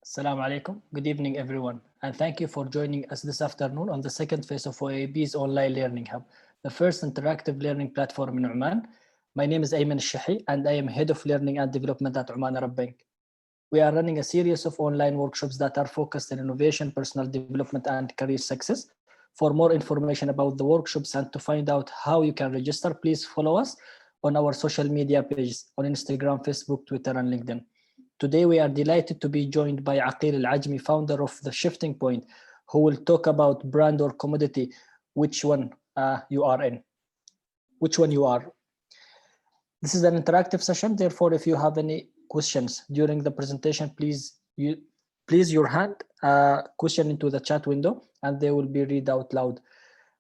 Assalamu alaikum. Good evening, everyone. And thank you for joining us this afternoon on the second phase of OAB's Online Learning Hub, the first interactive learning platform in Oman. My name is Ayman Shahi, and I am Head of Learning and Development at Oman Arab Bank. We are running a series of online workshops that are focused on innovation, personal development, and career success. For more information about the workshops and to find out how you can register, please follow us on our social media pages on Instagram, Facebook, Twitter, and LinkedIn. Today, we are delighted to be joined by Aqil, العجمي, founder of The Shifting Point, who will talk about brand or commodity, which one you are in, which one you are. This is an interactive session. Therefore, if you have any questions during the presentation, please your hand question into the chat window, and they will be read out loud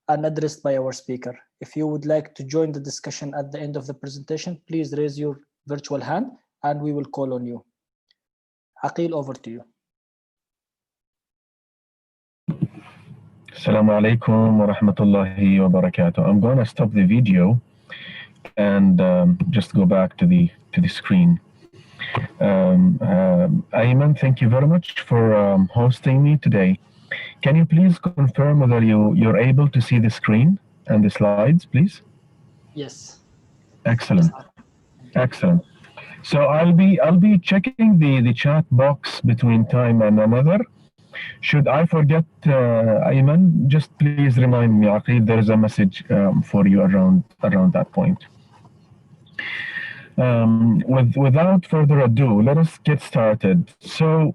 and addressed by our speaker. If you would like to join the discussion at the end of the presentation, please raise your virtual hand and we will call on you. Aqil, over to you. Assalamu alaikum wa rahmatullahi wa barakatuh. I'm going to stop the video and just go back to the screen. Ayman, thank you very much for hosting me today. Can you please confirm whether you're able to see the screen and the slides, please? Yes. Excellent. Excellent. So I'll be checking the chat box between time and another. Should I forget, Ayman, just please remind me, Aqil, there is a message for you around that point. Without further ado, let us get started. So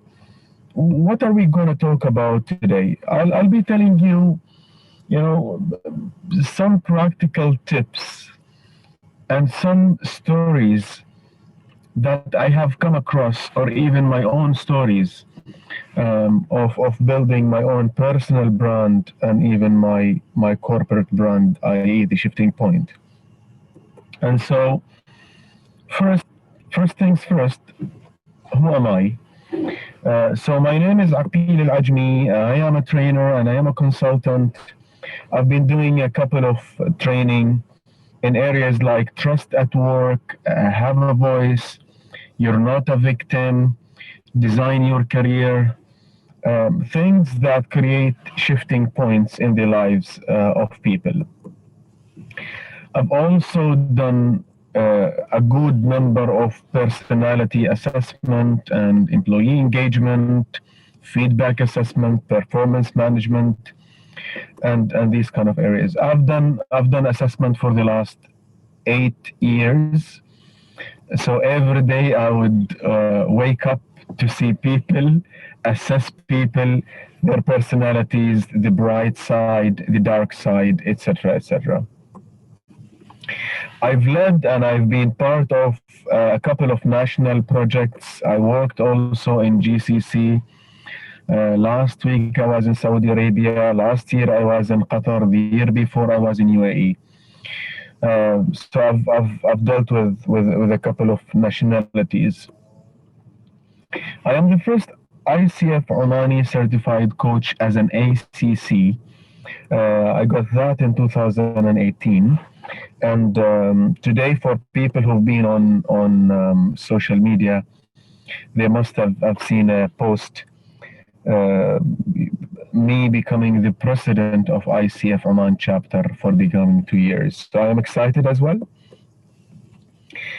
what are we going to talk about today? I'll be telling you, some practical tips and some stories that I have come across, or even my own stories of building my own personal brand and even my corporate brand, i.e. The Shifting Point. And so first things first, who am I? So my name is Aqil al-Ajmi. I am a trainer and I am a consultant. I've been doing a couple of training in areas like trust at work, have a voice, you're not a victim, design your career, things that create shifting points in the lives of people. I've also done a good number of personality assessment and employee engagement, feedback assessment, performance management, and these kind of areas. I've done assessment for the last 8 years. So every day I would wake up to see people, assess people, their personalities, the bright side, the dark side, etc., etc. I've led and I've been part of a couple of national projects. I worked also in GCC. Last week I was in Saudi Arabia. Last year I was in Qatar. The year before I was in UAE. So I've dealt with a couple of nationalities. I am the first ICF Omani certified coach as an ACC. I got that in 2018. And today, for people who've been on social media, they must have seen a post me becoming the president of ICF Oman chapter for the coming 2 years. So I am excited as well.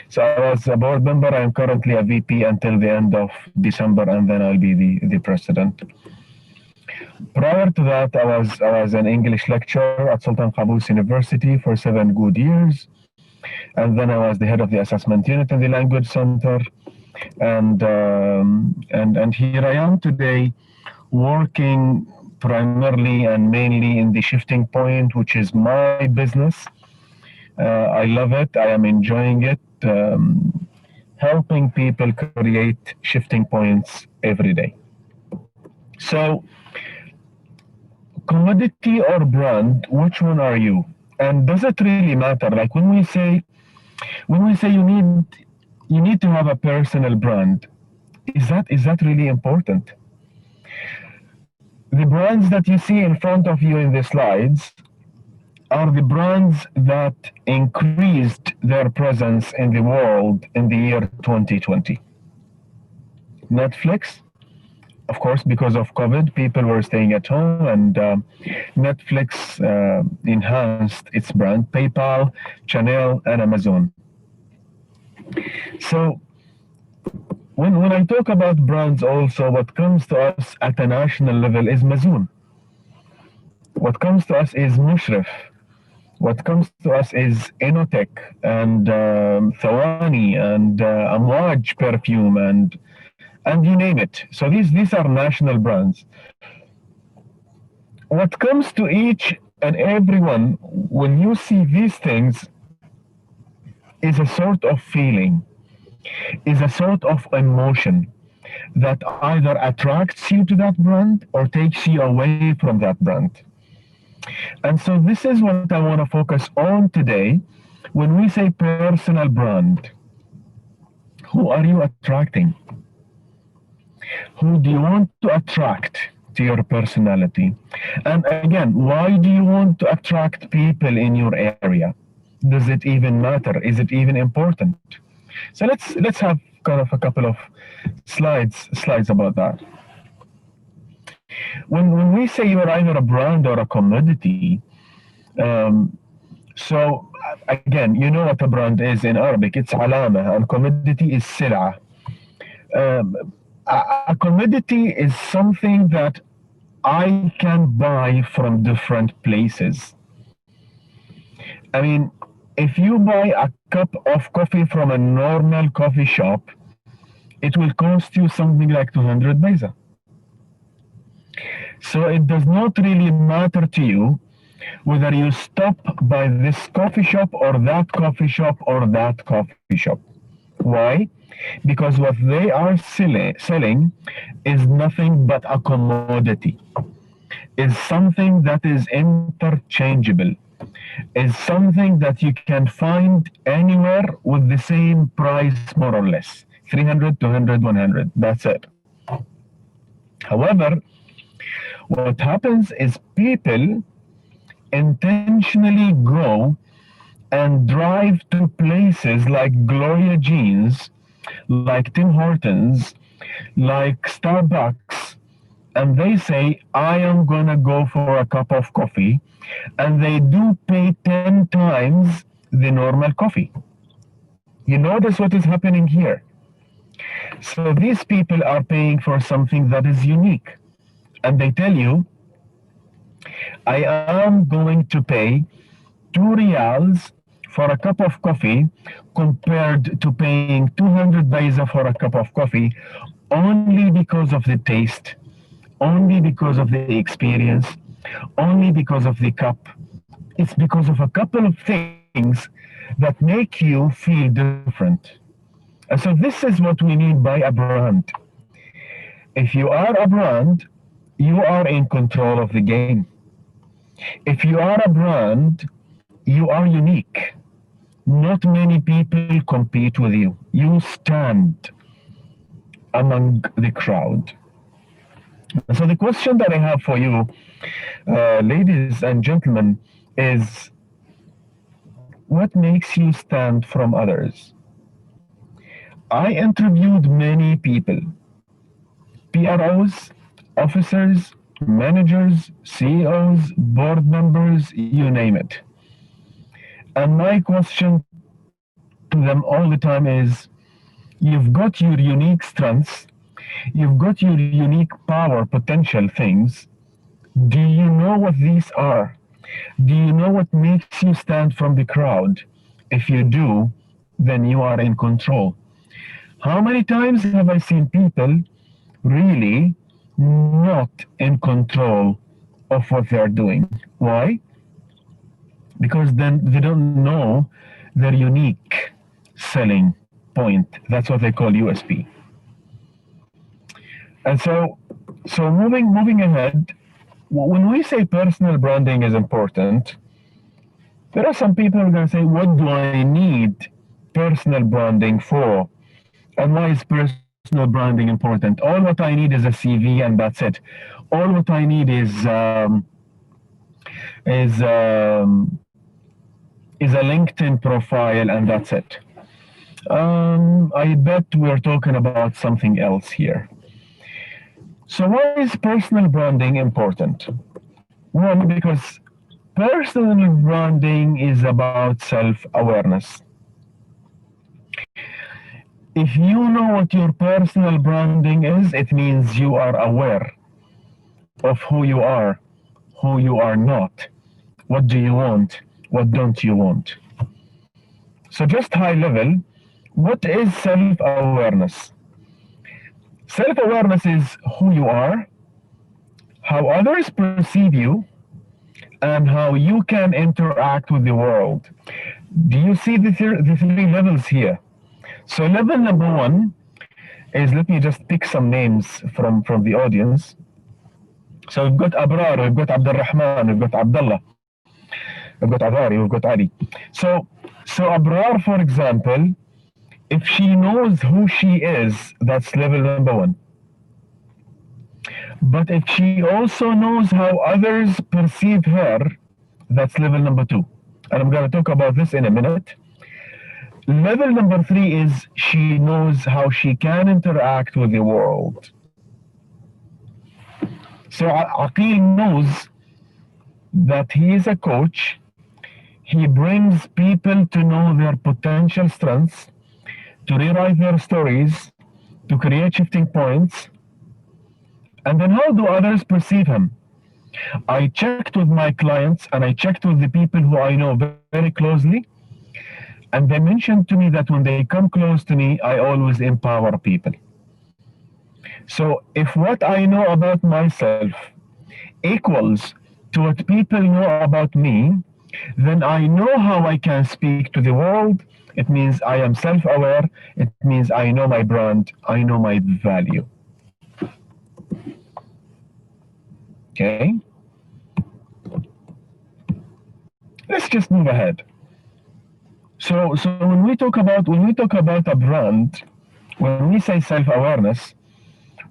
So I was a board member. I am currently a VP until the end of December, and then I'll be the president. Prior to that, I was an English lecturer at Sultan Qaboos University for 7 good years. And then I was the head of the assessment unit in the language center. And here I am today, working primarily and mainly in the Shifting Point, which is my business. I love it. I am enjoying it. Helping people create shifting points every day. So, commodity or brand, which one are you? And does it really matter? Like when we say you need to have a personal brand, is that really important? The brands that you see in front of you in the slides are the brands that increased their presence in the world in the year 2020. Netflix, of course, because of COVID, people were staying at home, and Netflix enhanced its brand, PayPal, Chanel, and Amazon. So when I talk about brands also, what comes to us at a national level is Mazoon. What comes to us is Mushrif. What comes to us is Inotech and Thawani and Amwaj perfume and you name it. So these are national brands. What comes to each and everyone when you see these things is a sort of feeling, is a sort of emotion that either attracts you to that brand or takes you away from that brand. And so this is what I want to focus on today. When we say personal brand, who are you attracting? Who do you want to attract to your personality? And again, why do you want to attract people in your area? Does it even matter? Is it even important? So let's have kind of a couple of slides about that. When we say you're either a brand or a commodity, so again, you know what a brand is in Arabic. It's علامة, and commodity is سلعة. A commodity is something that I can buy from different places. I mean, if you buy a cup of coffee from a normal coffee shop, it will cost you something like 200 paisa. So it does not really matter to you whether you stop by this coffee shop or that coffee shop or that coffee shop. Why? Because what they are selling is nothing but a commodity, is something that is interchangeable, is something that you can find anywhere with the same price, more or less, 300, 200, 100, that's it. However, what happens is people intentionally go and drive to places like Gloria Jeans, like Tim Hortons, like Starbucks, and they say, I am gonna go for a cup of coffee, and they do pay 10 times the normal coffee. You notice what is happening here. So these people are paying for something that is unique, and they tell you, I am going to pay 2 riyals for a cup of coffee compared to paying 200 paisa for a cup of coffee, only because of the taste, only because of the experience, only because of the cup. It's because of a couple of things that make you feel different. And so this is what we mean by a brand. If you are a brand, you are in control of the game. If you are a brand, you are unique. Not many people compete with you. You stand among the crowd. So the question that I have for you, ladies and gentlemen, is what makes you stand from others? I interviewed many people, PROs, officers, managers, CEOs, board members, you name it. And my question to them all the time is, you've got your unique strengths, you've got your unique power, potential things. Do you know what these are? Do you know what makes you stand from the crowd? If you do, then you are in control. How many times have I seen people really not in control of what they're doing? Why? Because then they don't know their unique selling point. That's what they call USP. And so moving ahead, when we say personal branding is important, there are some people who are going to say, what do I need personal branding for? And why is personal branding important? All what I need is a CV and that's it. All what I need is a LinkedIn profile and that's it. I bet we're talking about something else here. So why is personal branding important? One, because personal branding is about self-awareness. If you know what your personal branding is, it means you are aware of who you are not, what do you want, what don't you want. So just high level, what is self-awareness? Self-awareness is who you are, how others perceive you, and how you can interact with the world. Do you see the three levels here? So level number one is, let me just pick some names from the audience. So we've got Abrar, we've got Abdul Rahman, we've got Abdullah, we've got Adari, we've got Ali. So Abrar, for example, if she knows who she is, that's level number one. But if she also knows how others perceive her, that's level number two. And I'm going to talk about this in a minute. Level number three is she knows how she can interact with the world. So Aqil knows that he is a coach. He brings people to know their potential strengths, to rewrite their stories, to create shifting points. And then how do others perceive him? I checked with my clients and I checked with the people who I know very closely. And they mentioned to me that when they come close to me, I always empower people. So if what I know about myself equals to what people know about me, then I know how I can speak to the world. It means I am self-aware. It means I know my brand. I know my value. Okay? Let's just move ahead. So when we talk about a brand, when we say self-awareness,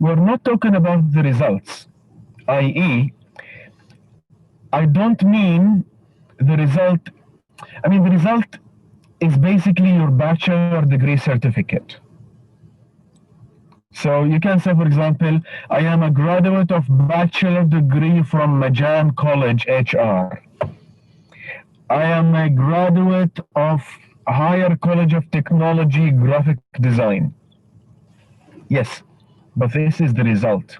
we're not talking about the results, i.e., I don't mean the result. I mean, the result is basically your bachelor degree certificate. So you can say, for example, I am a graduate of bachelor degree from Majan College, HR. I am a graduate of Higher College of Technology, Graphic Design. Yes, but this is the result.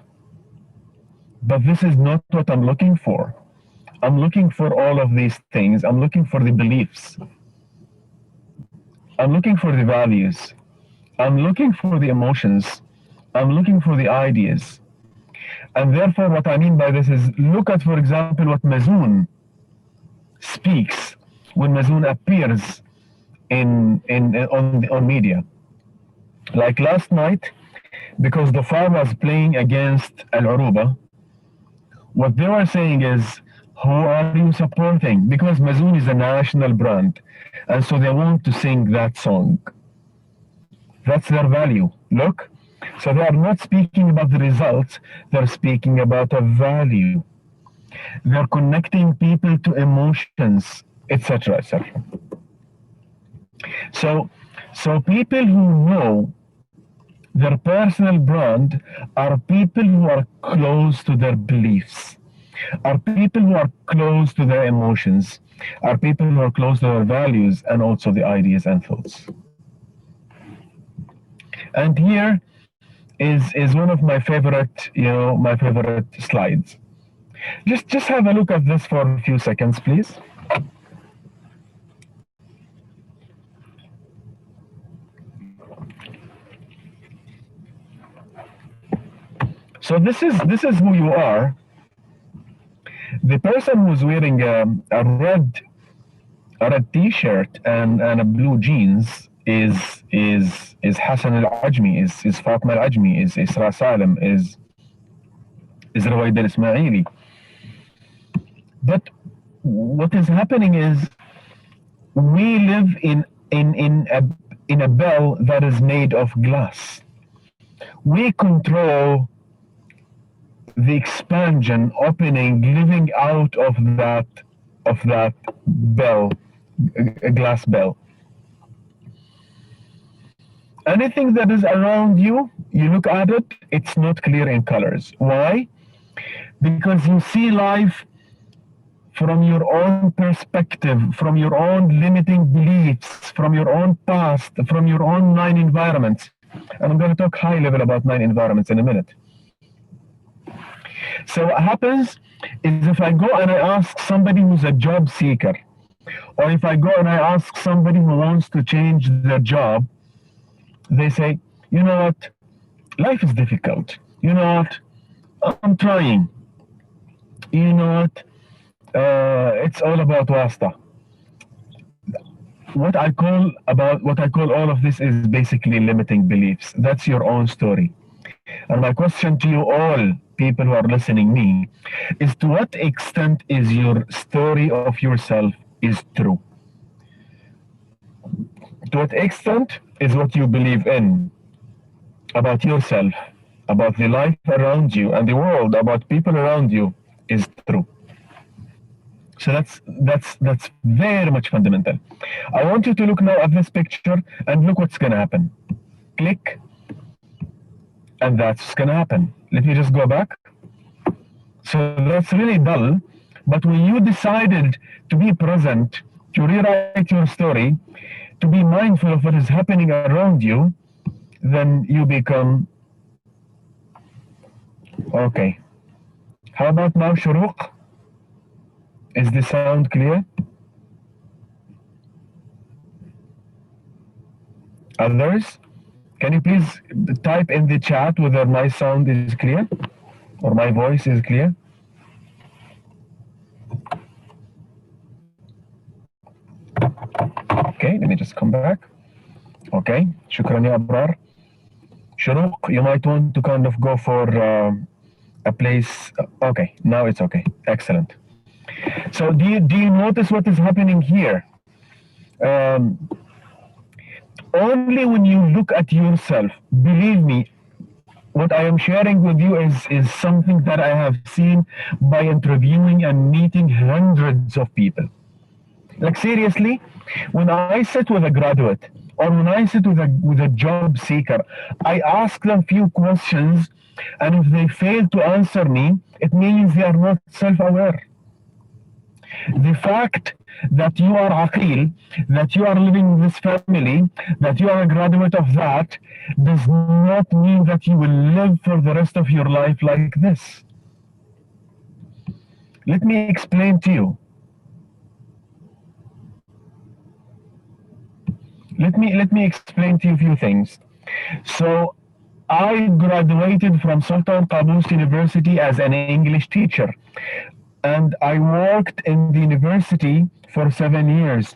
But this is not what I'm looking for. I'm looking for all of these things. I'm looking for the beliefs. I'm looking for the values. I'm looking for the emotions. I'm looking for the ideas. And therefore, what I mean by this is, look at, for example, what Mazoon speaks when Mazoon appears on media. Like last night, because the FAR was playing against Al-Uruba, what they were saying is, who are you supporting? Because Mazoon is a national brand, and so they want to sing that song. That's their value. Look, so they are not speaking about the results, they're speaking about a value. They're connecting people to emotions, etc., etc. So people who know their personal brand are people who are close to their beliefs, are people who are close to their emotions, are people who are close to their values, and also the ideas and thoughts. And here is one of my favorite, my favorite slides. Just have a look at this for a few seconds, please. So this is who you are. The person who's wearing a red T-shirt and a blue jeans is Hassan al-Ajmi, is Fatma al-Ajmi, is Isra Salem, is Rawaid al-Ismaili. But what is happening is we live in a bell that is made of glass. We control the expansion, opening, living out of that bell, a glass bell. Anything that is around you you look at it, it's not clear in colors. Why? Because you see life from your own perspective, from your own limiting beliefs, from your own past, from your own 9 environments. And I'm going to talk high level about 9 environments in a minute. So what happens is if I go and I ask somebody who's a job seeker, or if I go and I ask somebody who wants to change their job, they say, you know what, life is difficult. You know what, I'm trying. You know what, it's all about wasta. What I call all of this is basically limiting beliefs. That's your own story. And my question to you all, people who are listening me, is to what extent is your story of yourself is true? To what extent is what you believe in about yourself, about the life around you and the world, about people around you is true? So that's very much fundamental. I want you to look now at this picture and look what's going to happen. Click, and that's what's going to happen. Let me just go back. So that's really dull, but when you decided to be present, to rewrite your story, to be mindful of what is happening around you, then you become okay. How about now, Shuruq? Is the sound clear? Others? Can you please type in the chat whether my sound is clear or my voice is clear? Okay, let me just come back. Okay, shukran ya abrar. Shuruq, you might want to kind of go for a place. Okay, now it's okay. Excellent. So do you notice what is happening here? Only when you look at yourself, believe me, what I am sharing with you is something that I have seen by interviewing and meeting hundreds of people. Like seriously, when I sit with a graduate or when I sit with a job seeker, I ask them few questions, and if they fail to answer me, it means they are not self-aware. The fact that you are Aqil, that you are living in this family, that you are a graduate of that, does not mean that you will live for the rest of your life like this. Let me explain to you. Let me explain to you a few things. So I graduated from Sultan Qaboos University as an English teacher, and I worked in the university for 7 years.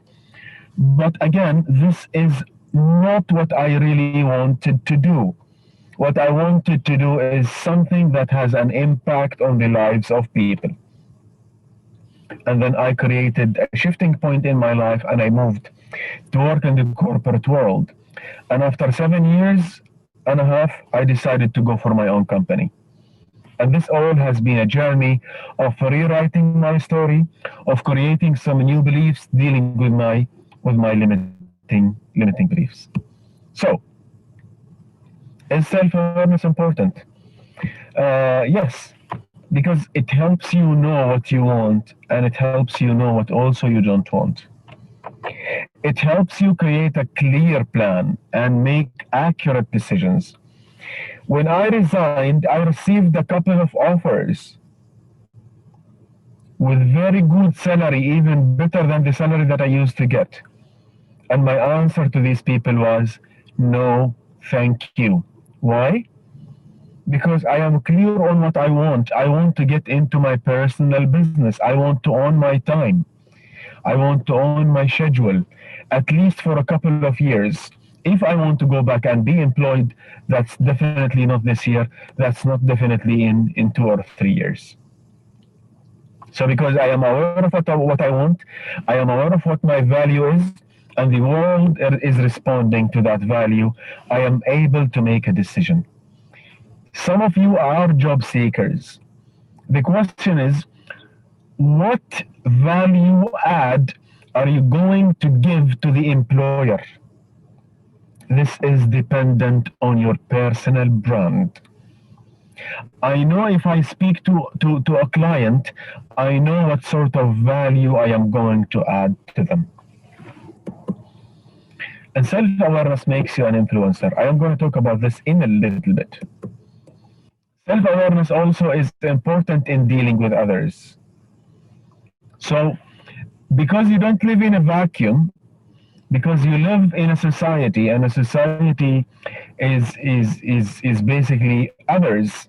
But again, this is not what I really wanted to do. What I wanted to do is something that has an impact on the lives of people. And then I created a shifting point in my life and I moved to work in the corporate world. And after 7 years and a half, I decided to go for my own company. And this all has been a journey of rewriting my story, of creating some new beliefs, dealing with my limiting beliefs. So, is self-awareness important? Yes, because it helps you know what you want, and it helps you know what also you don't want. It helps you create a clear plan and make accurate decisions. When I resigned, I received a couple of offers with very good salary, even better than the salary that I used to get. And my answer to these people was, no, thank you. Why? Because I am clear on what I want. I want to get into my personal business. I want to own my time. I want to own my schedule, at least for a couple of years. If I want to go back and be employed, that's definitely not this year. That's not definitely in 2 or 3 years. So because I am aware of what I want, I am aware of what my value is, and the world is responding to that value, I am able to make a decision. Some of you are job seekers. The question is, what value add are you going to give to the employer? This is dependent on your personal brand. I know if I speak to a client, I know what sort of value I am going to add to them. And self-awareness makes you an influencer. I am going to talk about this in a little bit. Self-awareness also is important in dealing with others. So, because you don't live in a vacuum, because you live in a society, and a society is basically others.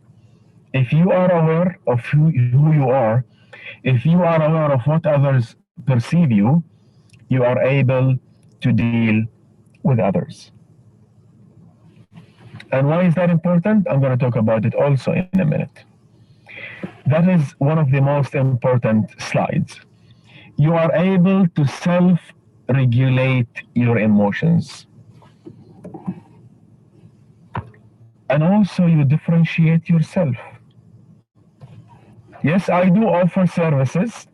If you are aware of who you are, if you are aware of what others perceive you, you are able to deal with others. And why is that important? I'm going to talk about it also in a minute. That is one of the most important slides. You are able to self-regulate your emotions. And also you differentiate yourself. Yes, I do offer services.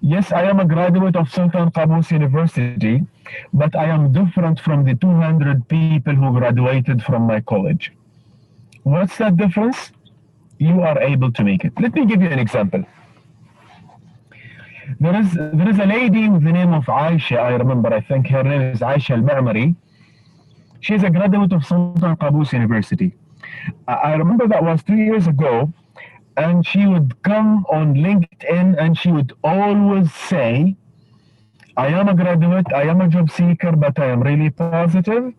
Yes, I am a graduate of Sultan Qaboos University, but I am different from the 200 people who graduated from my college. What's that difference? You are able to make it. Let me give you an example. There is a lady with the name of Aisha, I remember, I think her name is Aisha Al-Ma'mari. She's a graduate of Sultan Qaboos University. I remember that was 2 years ago, and she would come on LinkedIn and she would always say, I am a graduate, I am a job seeker, but I am really positive.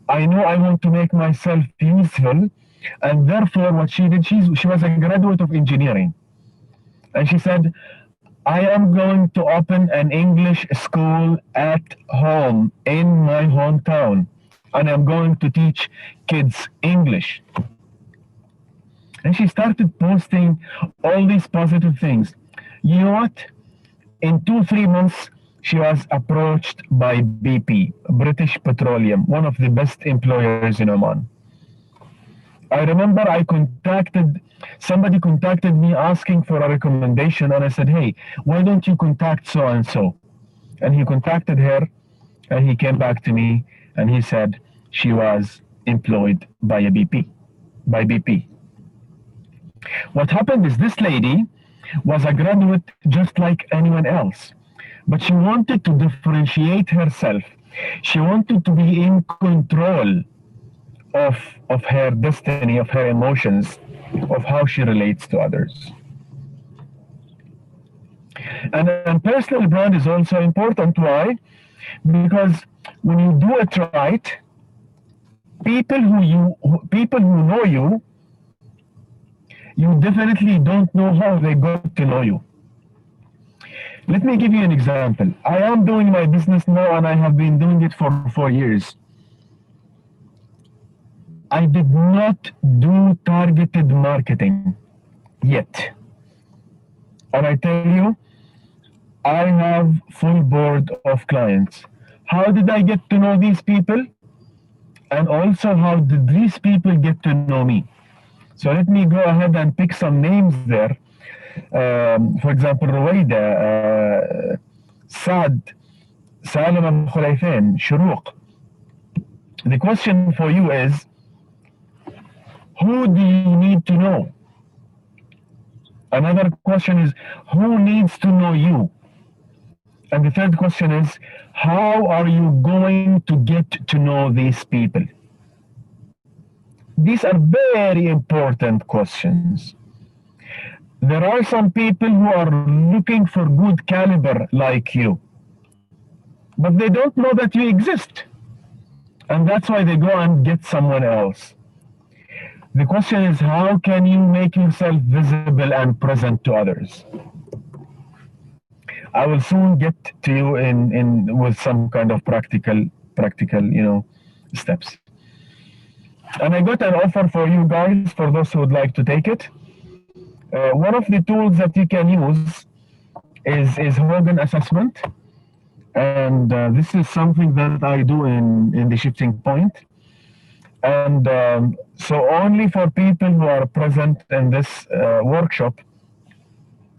I know I want to make myself useful. And therefore what she did, she was a graduate of engineering. And she said, I am going to open an English school at home in my hometown. And I'm going to teach kids English. And she started posting all these positive things. You know what? In 2-3 months, she was approached by BP, British Petroleum, one of the best employers in Oman. I remember somebody contacted me asking for a recommendation, and I said, hey, why don't you contact so-and-so? And he contacted her, and he came back to me, and he said she was employed by BP. What happened is this lady was a graduate just like anyone else, but she wanted to differentiate herself. She wanted to be in control of her destiny, of her emotions, of how she relates to others. And personal brand is also important. Why? Because when you do it right, people who know you definitely don't know how they got to know you. Let me give you an example. I am doing my business now, and I have been doing it for 4 years. I did not do targeted marketing yet. And I tell you, I have full board of clients. How did I get to know these people? And also, how did these people get to know me? So let me go ahead and pick some names there. For example, Ruwaida, Saad, Salim al-Khulaifin, Shuruq. The question for you is, who do you need to know? Another question is, who needs to know you? And the third question is, how are you going to get to know these people? These are very important questions. There are some people who are looking for good caliber like you, but they don't know that you exist. And that's why they go and get someone else. The question is, how can you make yourself visible and present to others? I will soon get to you with some kind of practical, steps. And I got an offer for you guys, for those who would like to take it. One of the tools that you can use is Hogan assessment. And this is something that I do in the shifting point. And so only for people who are present in this workshop,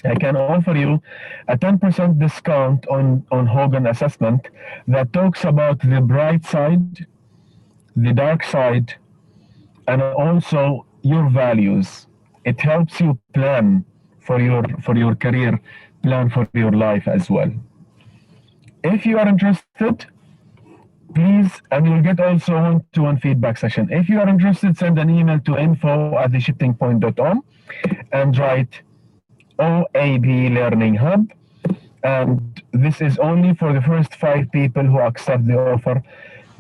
I can offer you a 10% discount on Hogan assessment that talks about the bright side the dark side, and also your values. It helps you plan for your career, plan for your life as well. If you are interested, please, and you'll get also one-to-one feedback session. If you are interested, send an email to info@theshiftingpoint.com and write OAB Learning Hub. And this is only for the first 5 people who accept the offer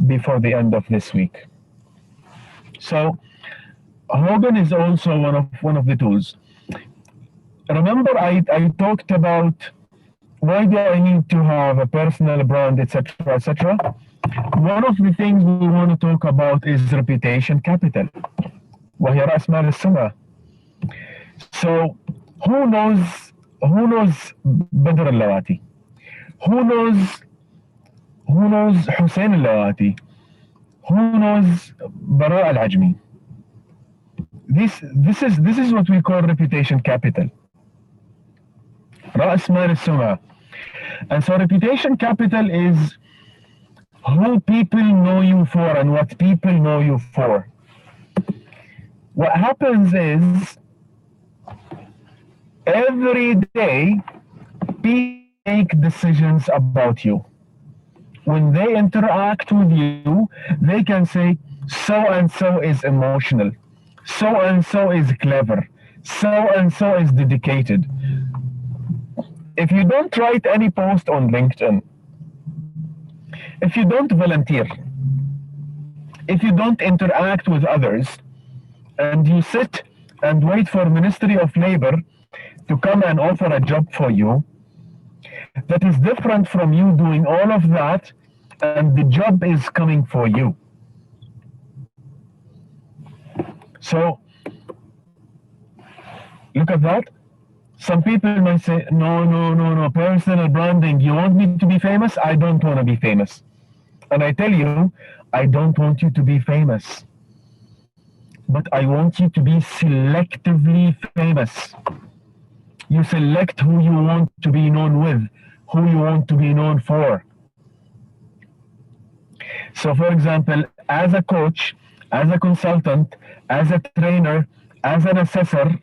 before the end of this week. So Hogan is also one of the tools. Remember, I talked about why do I need to have a personal brand, etc., etc. One of the things we want to talk about is reputation capital. وهي رأس مال السمعة. So who knows بدر اللواتي? Who knows حسين اللواتي? Who knows براء العجمي? This is what we call reputation capital. رأس مال السمعة. And so reputation capital is who people know you for and what people know you for. What happens is every day people make decisions about you. When they interact with you, they can say so and so is emotional, so and so is clever, so and so is dedicated. If you don't write any post on LinkedIn, if you don't volunteer, if you don't interact with others, and you sit and wait for Ministry of Labor to come and offer a job for you, that is different from you doing all of that and the job is coming for you. So look at that. Some people might say, no, personal branding. You want me to be famous? I don't want to be famous. And I tell you, I don't want you to be famous. But I want you to be selectively famous. You select who you want to be known with, who you want to be known for. So for example, as a coach, as a consultant, as a trainer, as an assessor,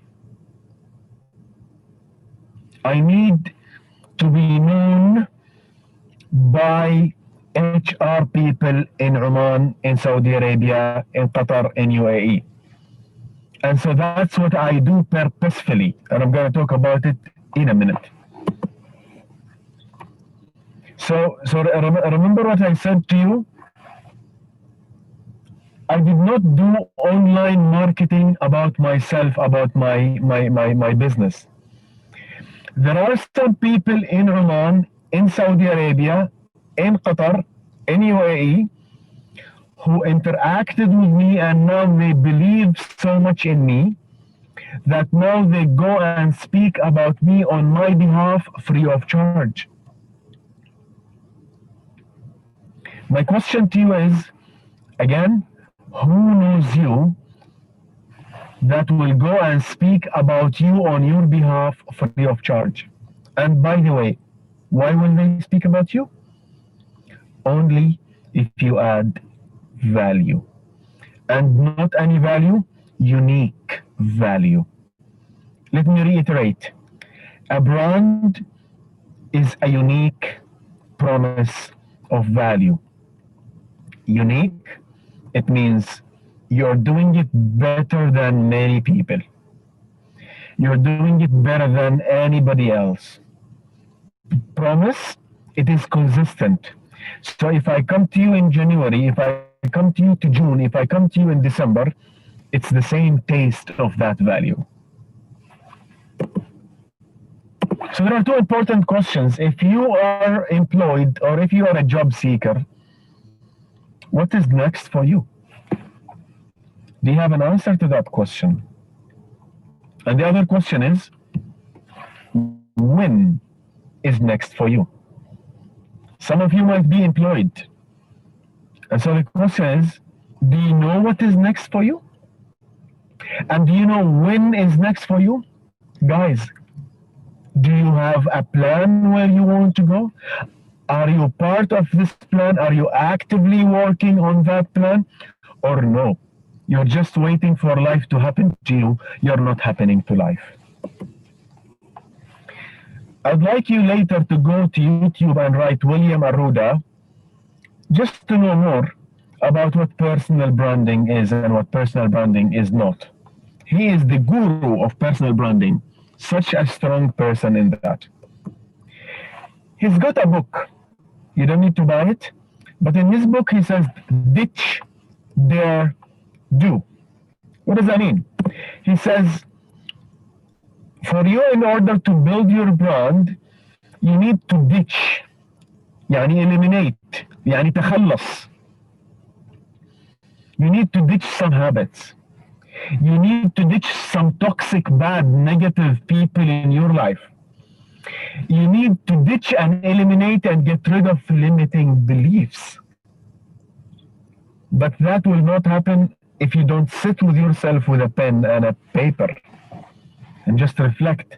I need to be known by HR people in Oman, in Saudi Arabia, in Qatar, in UAE. And so that's what I do purposefully, and I'm going to talk about it in a minute. So remember what I said to you? I did not do online marketing about myself, about my business. There are some people in Oman, in Saudi Arabia, in Qatar, in UAE, who interacted with me, and now they believe so much in me that now they go and speak about me on my behalf free of charge. My question to you is, again, who knows you that will go and speak about you on your behalf free of charge? And by the way, why will they speak about you? Only if you add value. And not any value, unique value. Let me reiterate. A brand is a unique promise of value. Unique, it means you're doing it better than many people. You're doing it better than anybody else. Promise, it is consistent. So if I come to you in January, if I come to you to June, if I come to you in December, it's the same taste of that value. So there are two important questions. If you are employed or if you are a job seeker, what is next for you? Do you have an answer to that question? And the other question is, when is next for you? Some of you might be employed. And so the question is, do you know what is next for you? And do you know when is next for you? Guys, do you have a plan where you want to go? Are you part of this plan? Are you actively working on that plan? or no. You're just waiting for life to happen to you. You're not happening to life. I'd like you later to go to YouTube and write William Arruda just to know more about what personal branding is and what personal branding is not. He is the guru of personal branding, such a strong person in that. He's got a book. You don't need to buy it, but in his book he says, ditch, dare, do. What does that mean? He says, for you, in order to build your brand, you need to ditch, يعني eliminate, يعني تخلص. You need to ditch some habits. You need to ditch some toxic, bad, negative people in your life. You need to ditch and eliminate and get rid of limiting beliefs. But that will not happen if you don't sit with yourself with a pen and a paper and just reflect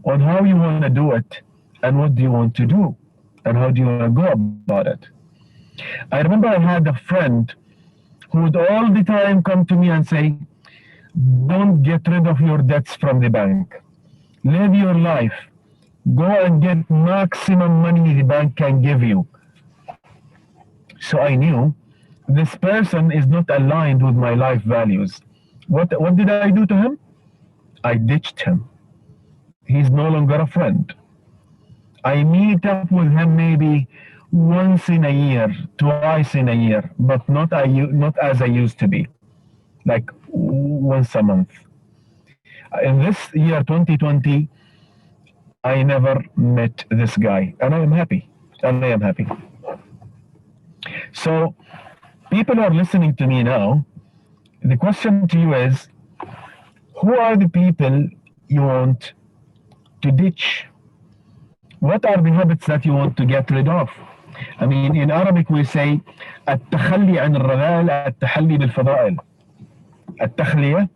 on how you want to do it and what do you want to do and how do you want to go about it. I remember I had a friend who would all the time come to me and say, don't get rid of your debts from the bank. Live your life. Go and get maximum money the bank can give you. So I knew this person is not aligned with my life values. What did I do to him? I ditched him. He's no longer a friend. I meet up with him maybe once in a year, twice in a year, but not as I used to be, like once a month. In this year, 2020, I never met this guy, and I am happy. So, people are listening to me now. The question to you is, who are the people you want to ditch? What are the habits that you want to get rid of? I mean, in Arabic we say, التخلي عن الرذائل التحلي بالفضائل. التخلية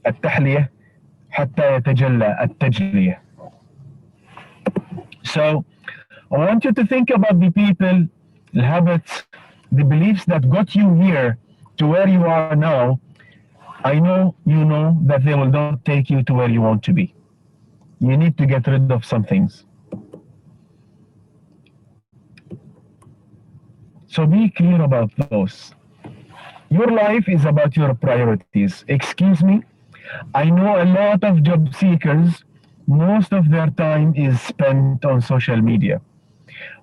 التحلية حتى يتجلى التجلية. So, I want you to think about the people, the habits, the beliefs that got you here to where you are now. I know you know that they will not take you to where you want to be. You need to get rid of some things. So be clear about those. Your life is about your priorities. Excuse me, I know a lot of job seekers, most of their time is spent on social media.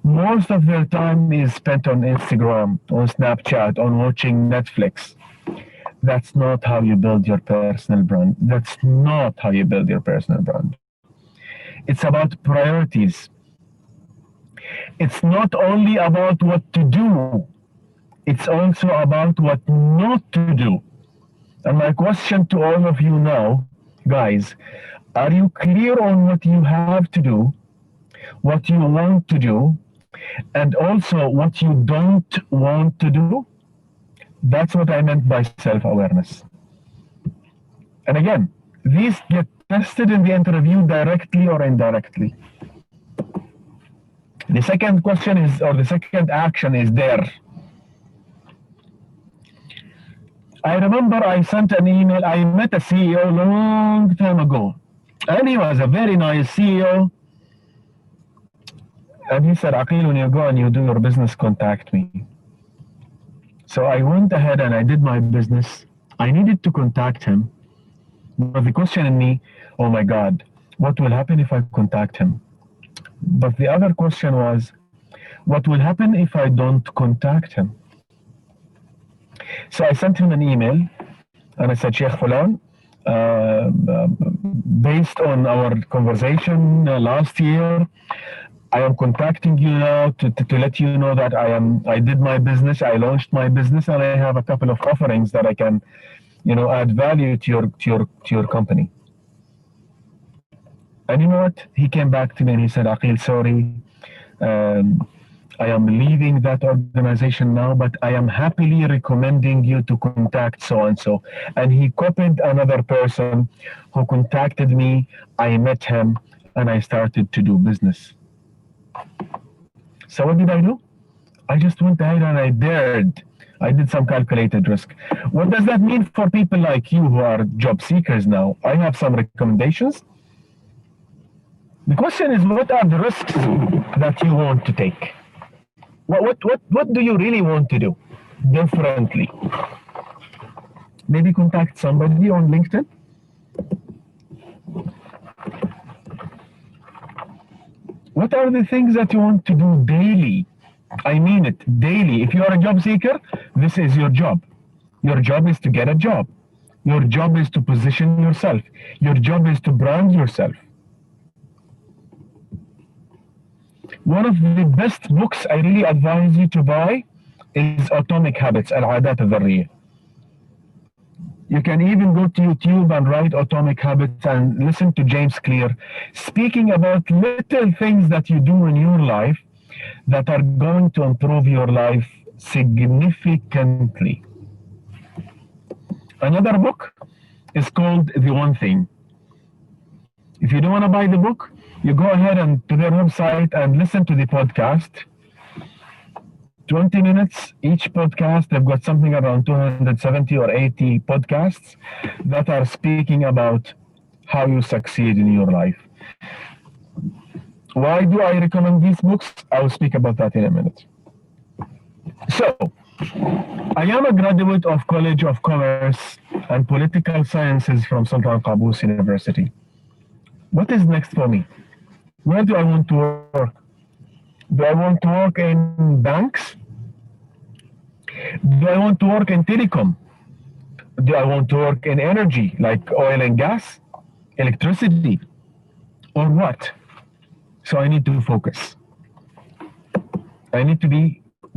Most of their time is spent on Instagram, on Snapchat, on watching Netflix. That's not how you build your personal brand. That's not how you build your personal brand. It's about priorities. It's not only about what to do, it's also about what not to do. And my question to all of you now, guys, are you clear on what you have to do, what you want to do, and also what you don't want to do? That's what I meant by self-awareness. And again, these get tested in the interview directly or indirectly. The second question is, or the second action is dare. I remember I sent an email. I met a CEO long time ago, and he was a very nice CEO. And he said, Aqil, when you go and you do your business, contact me. So I went ahead and I did my business. I needed to contact him. But the question in me, oh my God, what will happen if I contact him? But the other question was, what will happen if I don't contact him? So I sent him an email and I said, Sheikh Fulan, based on our conversation last year, I am contacting you now to let you know that I did my business, I launched my business, and I have a couple of offerings that I can, add value to your company. And you know what? He came back to me and he said, Aqil, sorry, I am leaving that organization now, but I am happily recommending you to contact so-and-so. And he copied another person who contacted me. I met him and I started to do business. So what did I do? I just went ahead and I dared. I did some calculated risk. What does that mean for people like you who are job seekers now? I have some recommendations. The question is, what are the risks that you want to take? What do you really want to do differently? Maybe contact somebody on LinkedIn. What are the things that you want to do daily? I mean it, daily. If you are a job seeker, this is your job. Your job is to get a job. Your job is to position yourself. Your job is to brand yourself. One of the best books I really advise you to buy is Atomic Habits, العادات الذرية. You can even go to YouTube and write Atomic Habits and listen to James Clear speaking about little things that you do in your life that are going to improve your life significantly. Another book is called The One Thing. If you don't want to buy the book, you go ahead and to their website and listen to the podcast. 20 minutes each podcast. They've got something around 270 or 80 podcasts that are speaking about how you succeed in your life. Why do I recommend these books? I will speak about that in a minute. So, I am a graduate of College of Commerce and Political Sciences from Sultan Qaboos University. What is next for me? Where do I want to work? Do I want to work in banks? Do I want to work in telecom? Do I want to work in energy, like oil and gas, electricity, or what? So I need to focus. I need to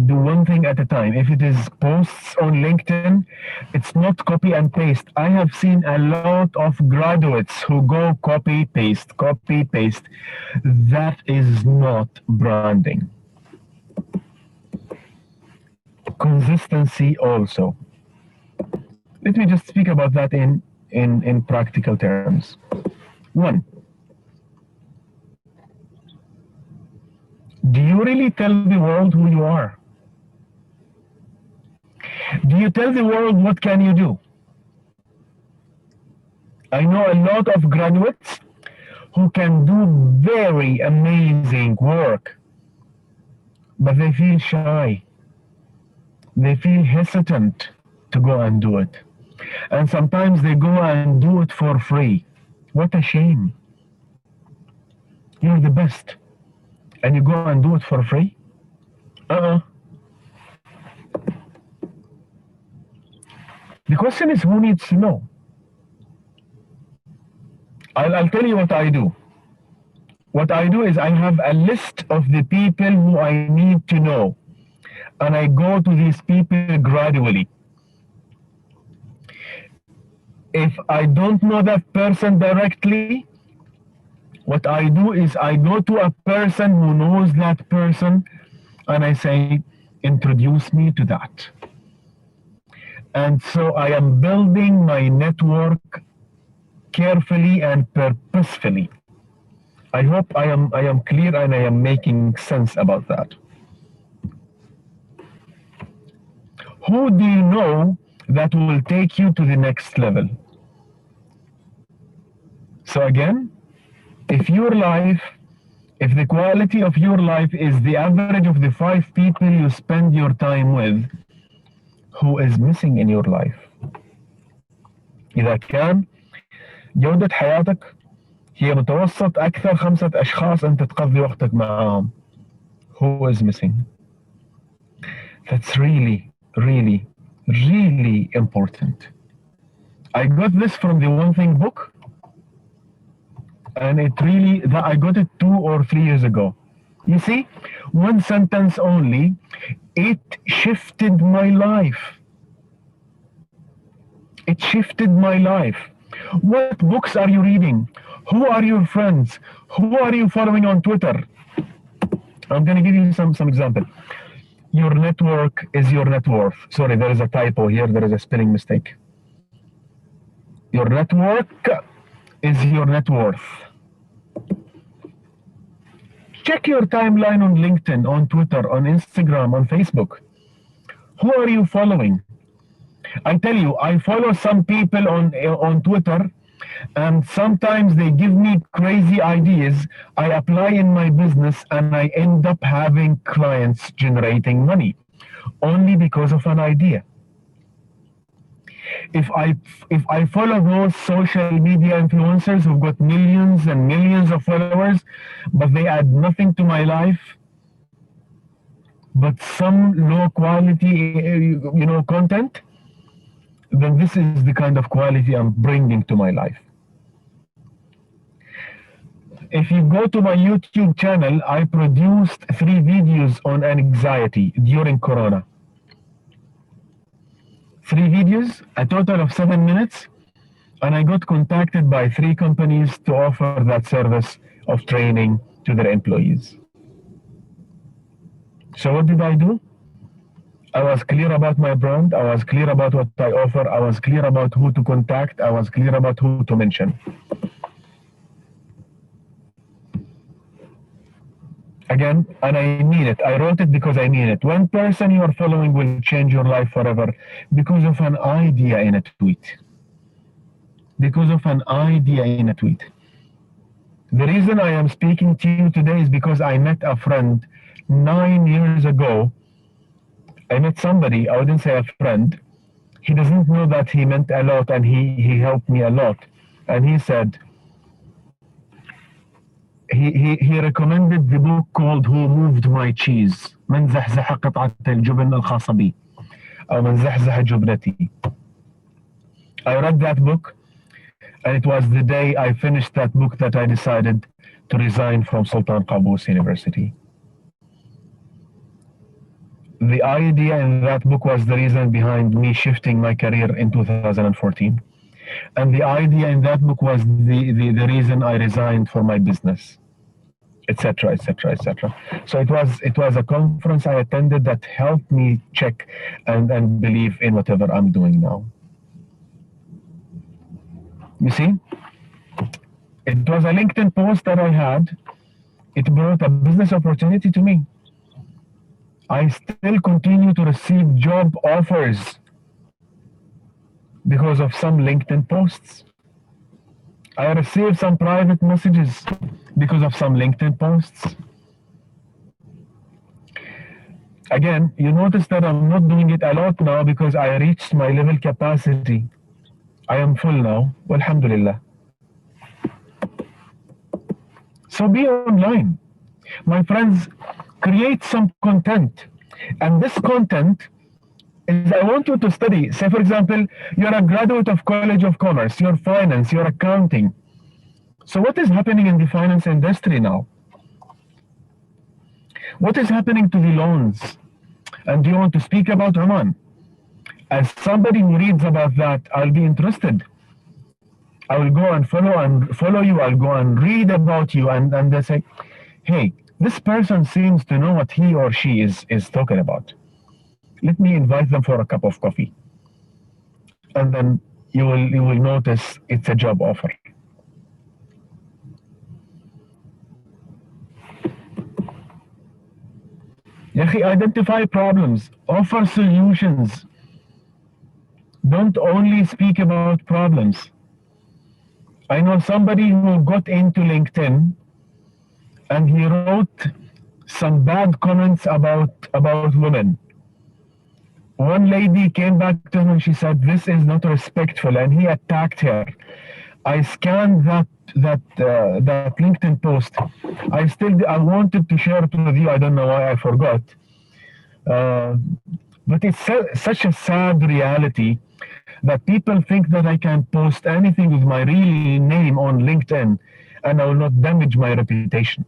do one thing at a time. If it is posts on LinkedIn, it's not copy and paste. I have seen a lot of graduates who go copy, paste. That is not branding. Consistency also. Let me just speak about that in practical terms. One, do you really tell the world who you are? Do you tell the world what can you do? I know a lot of graduates who can do very amazing work, but they feel shy. They feel hesitant to go and do it. And sometimes they go and do it for free. What a shame. You're the best. And you go and do it for free? The question is, who needs to know? I'll tell you what I do. What I do is I have a list of the people who I need to know. And I go to these people gradually. If I don't know that person directly, what I do is I go to a person who knows that person and I say, introduce me to that. And so I am building my network carefully and purposefully. I hope I am clear and I am making sense about that. Who do you know that will take you to the next level? So again, if the quality of your life is the average of the 5 people you spend your time with, who is missing in your life? إذا كان جودة حياتك هي متوسط أكثر 5 أشخاص أنت تقضي وقتك معهم, who is missing? That's really, really, really important. I got this from the One Thing book, and I got it 2 or 3 years ago. You see, one sentence only, it shifted my life. It shifted my life. What books are you reading? Who are your friends? Who are you following on Twitter? I'm going to give you some example. Your network is your net worth. Sorry, there is a typo here. There is a spelling mistake. Your network is your net worth. Check your timeline on LinkedIn, on Twitter, on Instagram, on Facebook. Who are you following? I tell you, I follow some people on Twitter, and sometimes they give me crazy ideas. I apply in my business, and I end up having clients generating money only because of an idea. If I follow those social media influencers who've got millions and millions of followers, but they add nothing to my life, but some low quality, content, then this is the kind of quality I'm bringing to my life. If you go to my YouTube channel, I produced 3 videos on anxiety during Corona. 3 videos, a total of 7 minutes, and I got contacted by 3 companies to offer that service of training to their employees. So what did I do? I was clear about my brand, I was clear about what I offer, I was clear about who to contact, I was clear about who to mention. Again, and I mean it. I wrote it because I mean it. One person you are following will change your life forever because of an idea in a tweet. Because of an idea in a tweet. The reason I am speaking to you today is because I met a friend 9 years ago. I met somebody, I wouldn't say a friend. He doesn't know that he meant a lot, and he helped me a lot. And he said, he recommended the book called Who Moved My Cheese. من زحزح قطعة الجبن الخاصة بي أو من زحزح جبنتي. I read that book, and it was the day I finished that book that I decided to resign from Sultan Qaboos University. The idea in that book was the reason behind me shifting my career in 2014. And the idea in that book was the reason I resigned for my business, etc., etc., etc. So it was a conference I attended that helped me check and believe in whatever I'm doing now. You see, it was a LinkedIn post that I had. It brought a business opportunity to me. I still continue to receive job offers because of some LinkedIn posts. I receive some private messages because of some LinkedIn posts. Again, you notice that I'm not doing it a lot now because I reached my level capacity. I am full now, alhamdulillah. So be online. My friends, create some content. And this content is, I want you to study. Say, for example, you're a graduate of College of Commerce, you're finance, you're accounting. So what is happening in the finance industry now? What is happening to the loans? And do you want to speak about Oman? As somebody who reads about that, I'll be interested. I will go and follow you. I'll go and read about you, and they say, hey, this person seems to know what he or she is talking about. Let me invite them for a cup of coffee. And then you will notice it's a job offer. Identify problems, offer solutions. Don't only speak about problems. I know somebody who got into LinkedIn and he wrote some bad comments about women. One lady came back to him and she said, this is not respectful, and he attacked her. I scanned that LinkedIn post. I wanted to share it with you. I don't know why I forgot. But it's such a sad reality that people think that I can post anything with my real name on LinkedIn and I will not damage my reputation.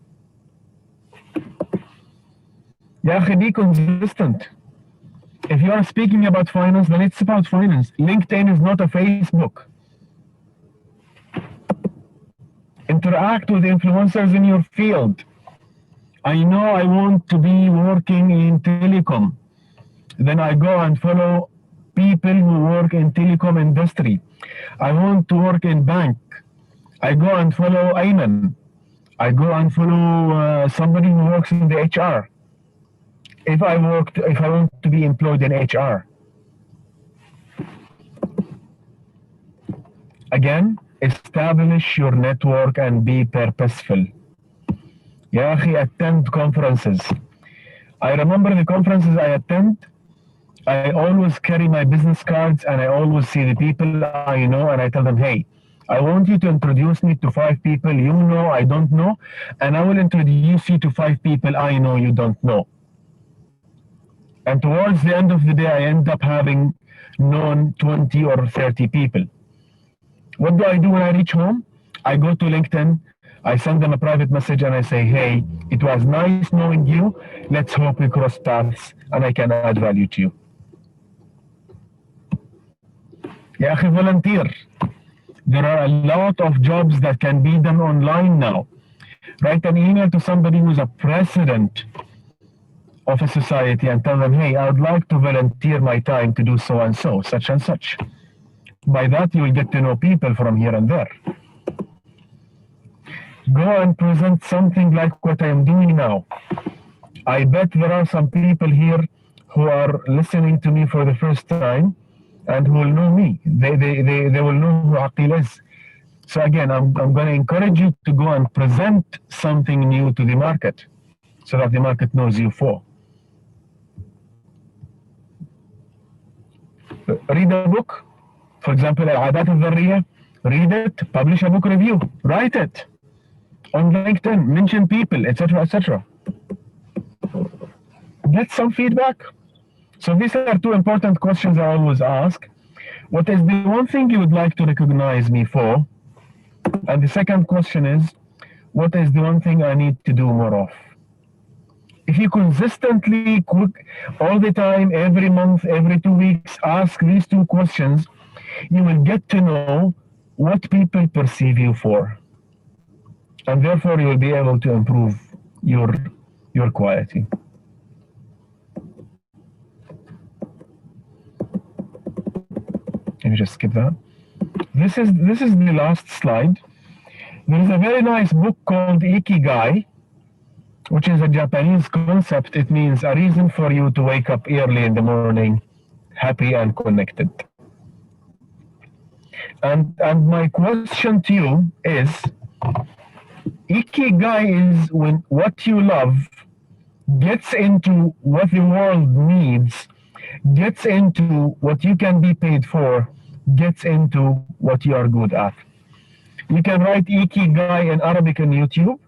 Be consistent. If you are speaking about finance, then it's about finance. LinkedIn is not a Facebook. Interact with influencers in your field. I know I want to be working in telecom. Then I go and follow people who work in telecom industry. I want to work in bank. I go and follow Ayman. I go and follow somebody who works in the HR. if I want to be employed in HR. Again, establish your network and be purposeful. يا أخي, attend conferences. I remember the conferences I attend. I always carry my business cards and I always see the people I know and I tell them, hey, I want you to introduce me to 5 people you know I don't know, and I will introduce you to 5 people I know you don't know. And towards the end of the day, I end up having known 20 or 30 people. What do I do when I reach home? I go to LinkedIn, I send them a private message and I say, hey, it was nice knowing you. Let's hope we cross paths and I can add value to you. يا أخي, volunteer. There are a lot of jobs that can be done online now. Write an email to somebody who's a president of a society and tell them, hey, I would like to volunteer my time to do so and so, such and such. By that, you will get to know people from here and there. Go and present something like what I am doing now. I bet there are some people here who are listening to me for the first time and who will know me. They will know who Aqil is. So again, I'm going to encourage you to go and present something new to the market so that the market knows you for. Read a book. For example, العادات الذرية. Read it, publish a book review, write it on LinkedIn, mention people, etc., etc. Get some feedback. So these are 2 important questions I always ask. What is the one thing you would like to recognize me for? And the second question is, what is the one thing I need to do more of? If you consistently, all the time, every month, every 2 weeks, ask these 2 questions, you will get to know what people perceive you for. And therefore, you will be able to improve your quality. Let me just skip that. This is the last slide. There is a very nice book called Ikigai, which is a Japanese concept. It means a reason for you to wake up early in the morning, happy and connected. And my question to you is, Ikigai is when what you love gets into what the world needs, gets into what you can be paid for, gets into what you are good at. You can write Ikigai in Arabic on YouTube,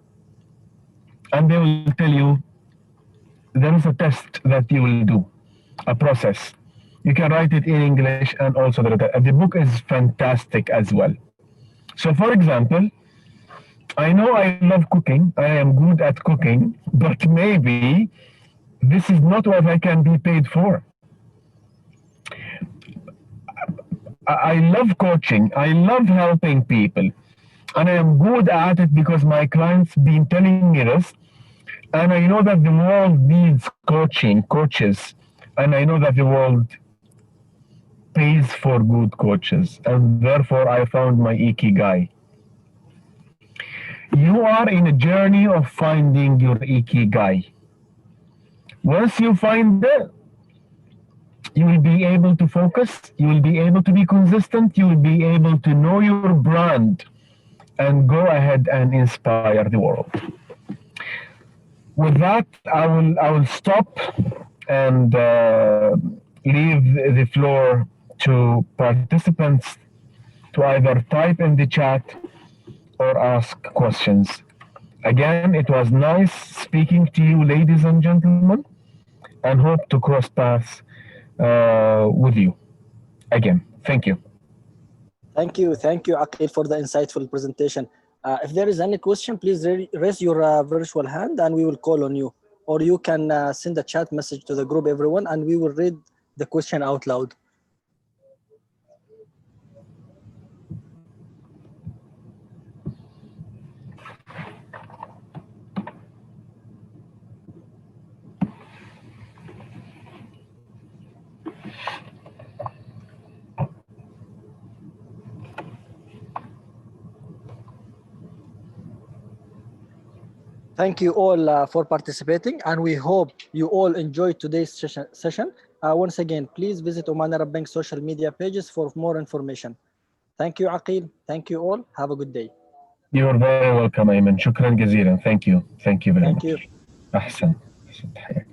and they will tell you there is a test that you will do, a process. You can write it in English and also the book is fantastic as well. So for example, I know I love cooking, I am good at cooking, but maybe this is not what I can be paid for. I love coaching, I love helping people, and I am good at it because my clients been telling me this, and I know that the world needs coaches, and I know that the world pays for good coaches, and therefore I found my Ikigai. You are in a journey of finding your Ikigai. Once you find it, you will be able to focus, you will be able to be consistent, you will be able to know your brand and go ahead and inspire the world. With that, I will stop and leave the floor to participants to either type in the chat or ask questions. Again, it was nice speaking to you, ladies and gentlemen, and hope to cross paths with you again. Thank you. Thank you, Aqil, for the insightful presentation. If there is any question, please raise your virtual hand and we will call on you. Or you can send a chat message to the group, everyone, and we will read the question out loud. Thank you all for participating, and we hope you all enjoyed today's session. Once again, please visit Oman Arab Bank social media pages for more information. Thank you, Aqil. Thank you all. Have a good day. You're very welcome, أيمن. شكرا جزيلا. Thank you very Thank much. you. أحسن. حياك.